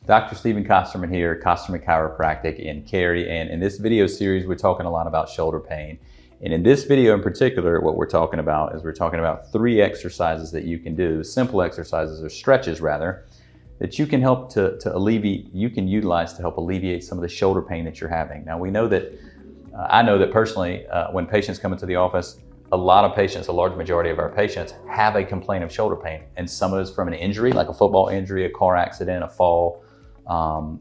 Dr. Stephen Kosterman here, Kosterman Chiropractic in Cary, and in this video series we're talking a lot about shoulder pain. And in this video in particular, what we're talking about 3 exercises that you can do, simple exercises or stretches rather, that you can help to alleviate, you can utilize to help alleviate some of the shoulder pain that you're having. Now we know that, I know that personally, when patients come into the office, a lot of patients, a large majority of our patients have a complaint of shoulder pain, and some of it is from an injury, like a football injury, a car accident, a fall,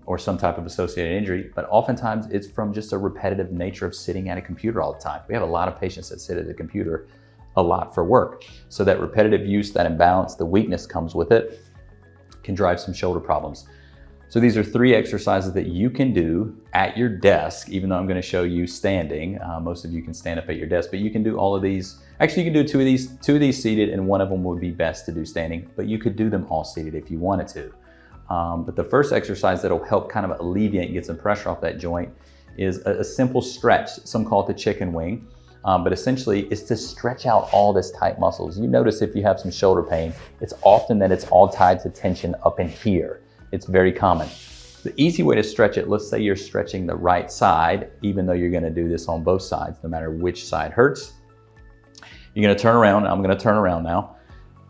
or some type of associated injury, but oftentimes it's from just a repetitive nature of sitting at a computer all the time. We have a lot of patients that sit at the computer a lot for work. So that repetitive use, that imbalance, the weakness comes with it, can drive some shoulder problems. So these are 3 exercises that you can do at your desk, even though I'm going to show you standing. Most of you can stand up at your desk, but you can do all of these. Actually, you can do 2 of these seated, and one of them would be best to do standing, but you could do them all seated if you wanted to. But the first exercise that'll help kind of alleviate and get some pressure off that joint is a simple stretch. Some call it the chicken wing, but essentially it's to stretch out all this tight muscles. You notice if you have some shoulder pain, it's often that it's all tied to tension up in here. It's very common. The easy way to stretch it, let's say you're stretching the right side, even though you're gonna do this on both sides, no matter which side hurts. You're gonna turn around, I'm gonna turn around now.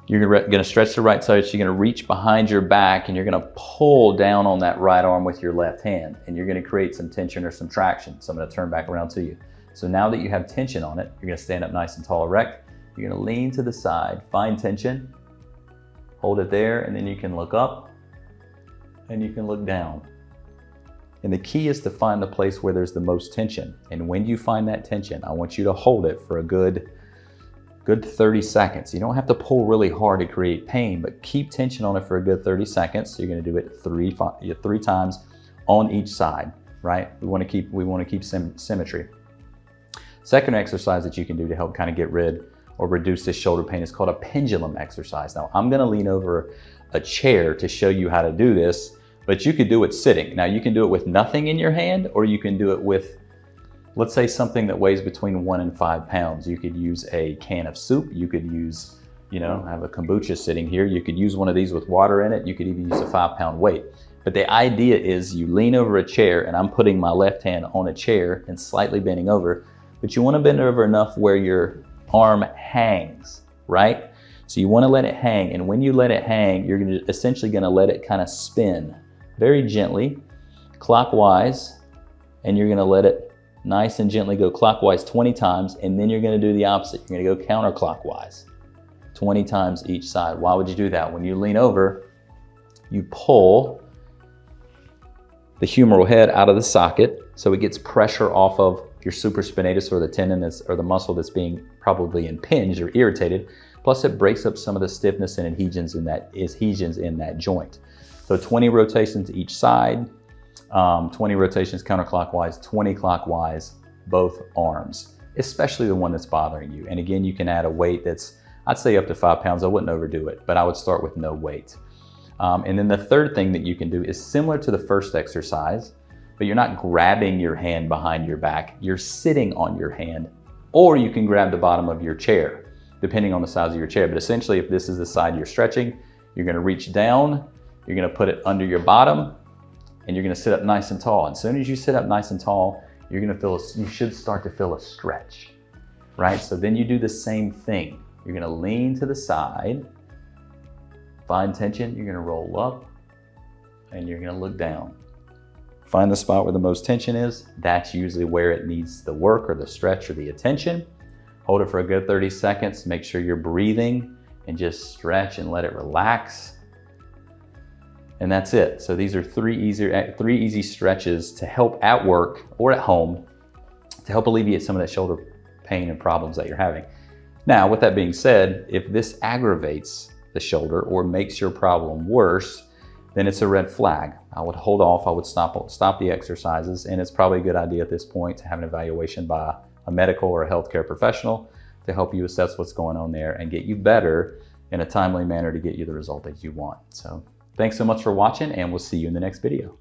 You're gonna stretch the right side, so you're gonna reach behind your back and you're gonna pull down on that right arm with your left hand, and you're gonna create some tension or some traction. So I'm gonna turn back around to you. So now that you have tension on it, you're gonna stand up nice and tall, erect. You're gonna lean to the side, find tension, hold it there, and then you can look up and you can look down. And the key is to find the place where there's the most tension. And when you find that tension, I want you to hold it for a good 30 seconds. You don't have to pull really hard to create pain, but keep tension on it for a good 30 seconds. So you're gonna do it three times on each side, right? We wanna keep symmetry. Second exercise that you can do to help kind of get rid or reduce this shoulder pain is called a pendulum exercise. Now I'm gonna lean over a chair to show you how to do this, but you could do it sitting. Now you can do it with nothing in your hand, or you can do it with, let's say, something that weighs between 1 and 5 pounds. You could use a can of soup. You could use, I have a kombucha sitting here. You could use one of these with water in it. You could even use a 5-pound weight. But the idea is you lean over a chair, and I'm putting my left hand on a chair and slightly bending over, but you wanna bend over enough where your arm hangs, right? So you wanna let it hang, and when you let it hang, you're essentially gonna let it kind of spin very gently, clockwise, and you're gonna let it nice and gently go clockwise 20 times, and then you're gonna do the opposite. You're gonna go counterclockwise 20 times each side. Why would you do that? When you lean over, you pull the humeral head out of the socket, so it gets pressure off of your supraspinatus, or the tendon or the muscle that's being probably impinged or irritated. Plus it breaks up some of the stiffness and adhesions in that joint. So 20 rotations each side, 20 rotations counterclockwise, 20 clockwise, both arms, especially the one that's bothering you. And again, you can add a weight that's, I'd say up to 5 pounds. I wouldn't overdo it, but I would start with no weight. And then the third thing that you can do is similar to the first exercise, but you're not grabbing your hand behind your back. You're sitting on your hand, or you can grab the bottom of your chair, depending on the size of your chair. But essentially, if this is the side you're stretching, you're gonna reach down, you're gonna put it under your bottom, and you're gonna sit up nice and tall. And as soon as you sit up nice and tall, you should start to feel a stretch, right? So then you do the same thing. You're gonna lean to the side, find tension, you're gonna roll up, and you're gonna look down. Find the spot where the most tension is. That's usually where it needs the work or the stretch or the attention. Hold it for a good 30 seconds. Make sure you're breathing and just stretch and let it relax. And that's it. So these are 3 easy stretches to help at work or at home to help alleviate some of that shoulder pain and problems that you're having. Now, with that being said, if this aggravates the shoulder or makes your problem worse, then it's a red flag. I would hold off, I would stop the exercises, and it's probably a good idea at this point to have an evaluation by a medical or a healthcare professional to help you assess what's going on there and get you better in a timely manner to get you the result that you want. So thanks so much for watching, and we'll see you in the next video.